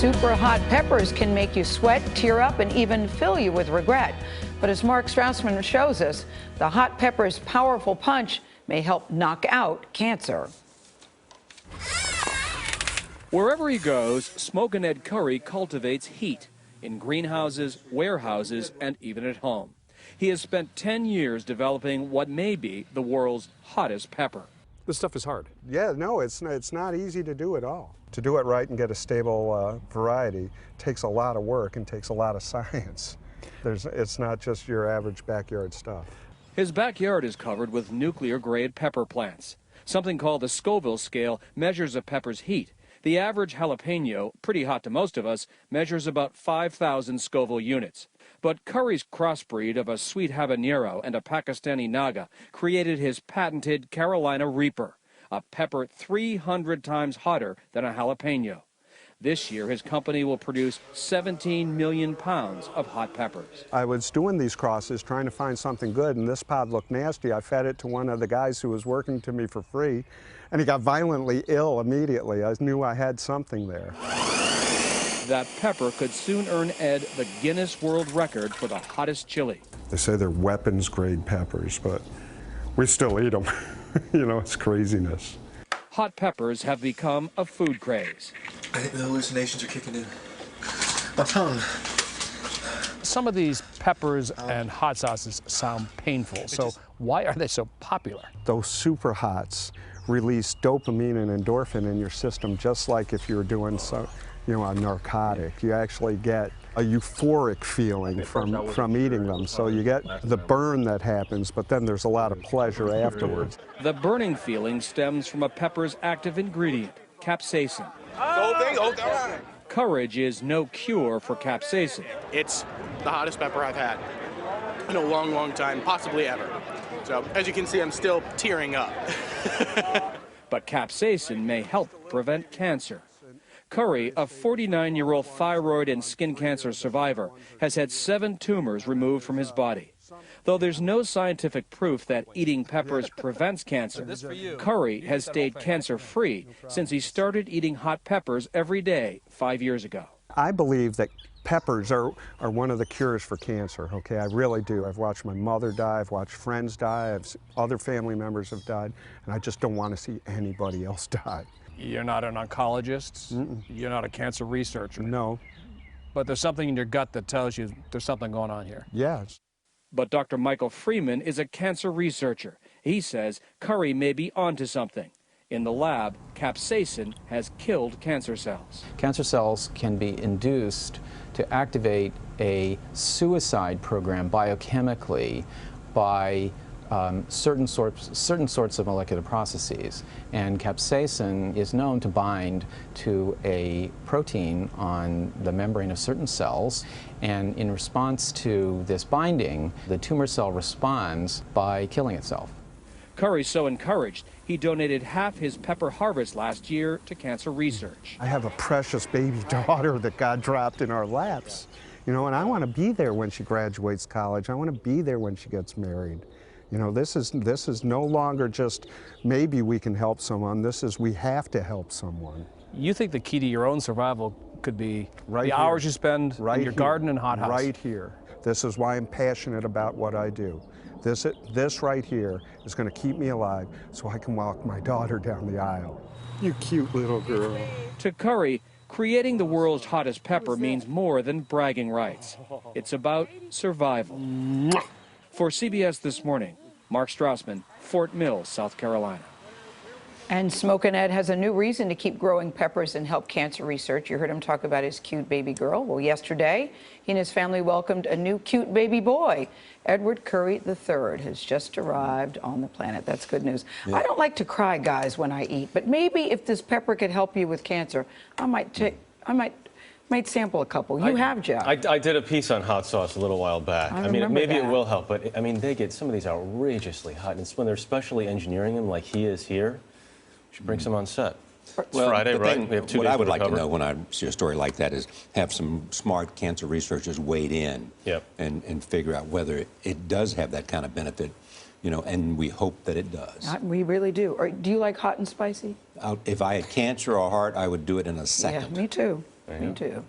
Super hot peppers can make you sweat, tear up, and even fill you with regret. But as Mark Strassman shows us, the hot pepper's powerful punch may help knock out cancer. Wherever he goes, Smokin' Ed Curry cultivates heat in greenhouses, warehouses, and even at home. He has spent 10 years developing what may be the world's hottest pepper. This stuff is hard. Yeah, no, it's not easy to do at all. To do it right and get a stable variety takes a lot of work and takes a lot of science. It's not just your average backyard stuff. His backyard is covered with nuclear-grade pepper plants. Something called the Scoville scale measures a pepper's heat. The average jalapeno, pretty hot to most of us, measures about 5,000 Scoville units. But Curry's crossbreed of a sweet habanero and a Pakistani naga created his patented Carolina Reaper, a pepper 300 times hotter than a jalapeno. This year, his company will produce 17 million pounds of hot peppers. I was doing these crosses trying to find something good, and this pod looked nasty. I fed it to one of the guys who was working to me for free, and he got violently ill immediately. I knew I had something there. That pepper could soon earn Ed the Guinness World Record for the hottest chili. They say they're weapons-grade peppers, but we still eat them. You know, it's craziness. Hot peppers have become a food craze. I think the hallucinations are kicking in. My tongue. Some of these peppers and hot sauces sound painful, so why are they so popular? Those super hots release dopamine and endorphin in your system, just like if you were doing a narcotic. You actually get a euphoric feeling from eating them. So you get the burn that happens, but then there's a lot of pleasure afterwards. The burning feeling stems from a pepper's active ingredient, capsaicin. Courage is no cure for capsaicin. It's the hottest pepper I've had in a long, long time, possibly ever. So as you can see, I'm still tearing up. But capsaicin may help prevent cancer. Curry, a 49-year-old thyroid and skin cancer survivor, has had 7 tumors removed from his body. Though there's no scientific proof that eating peppers prevents cancer, Curry has stayed cancer-free since he started eating hot peppers every day 5 years ago. I believe that peppers are one of the cures for cancer, okay? I really do. I've watched my mother die, I've watched friends die, other family members have died, and I just don't want to see anybody else die. You're not an oncologist. You're not a cancer researcher. No. But there's something in your gut that tells you there's something going on here. Yes. But Dr. Michael Freeman is a cancer researcher. He says Curry may be onto something. In the lab, capsaicin has killed cancer cells. Cancer cells can be induced to activate a suicide program biochemically by certain sorts of molecular processes, and capsaicin is known to bind to a protein on the membrane of certain cells, and in response to this binding, the tumor cell responds by killing itself. Curry's so encouraged, he donated half his pepper harvest last year to cancer research. I have a precious baby daughter that God dropped in our laps, you know, and I want to be there when she graduates college. I want to be there when she gets married. You know, this is no longer just maybe we can help someone. This is we have to help someone. You think the key to your own survival could be right the here. hours you spend Right in your here. garden and hothouse? Right here. This is why I'm passionate about what I do. This right here is going to keep me alive so I can walk my daughter down the aisle. You cute little girl. To Curry, creating the world's hottest pepper means more than bragging rights. It's about survival. For CBS This Morning, Mark Strassman, Fort Mill, South Carolina. And Smokin' Ed has a new reason to keep growing peppers and help cancer research. You heard him talk about his cute baby girl. Well, yesterday, he and his family welcomed a new cute baby boy. Edward Curry III has just arrived on the planet. That's good news. Yeah. I don't like to cry, guys, when I eat, but maybe if this pepper could help you with cancer, I might sample a couple. You have, Jeff. I did a piece on hot sauce a little while back. I mean, maybe it will help, but I mean, they get some of these outrageously hot, and when they're specially engineering them like he is here, you should bring some on set. It's well, Friday, right? Thing, we have 2 what days I would like to know when I see a story like that is have some smart cancer researchers wade in and figure out whether it does have that kind of benefit, you know, and we hope that it does. We really do. Or do you like hot and spicy? If I had cancer or heart, I would do it in a second. Yeah, me too. Me too.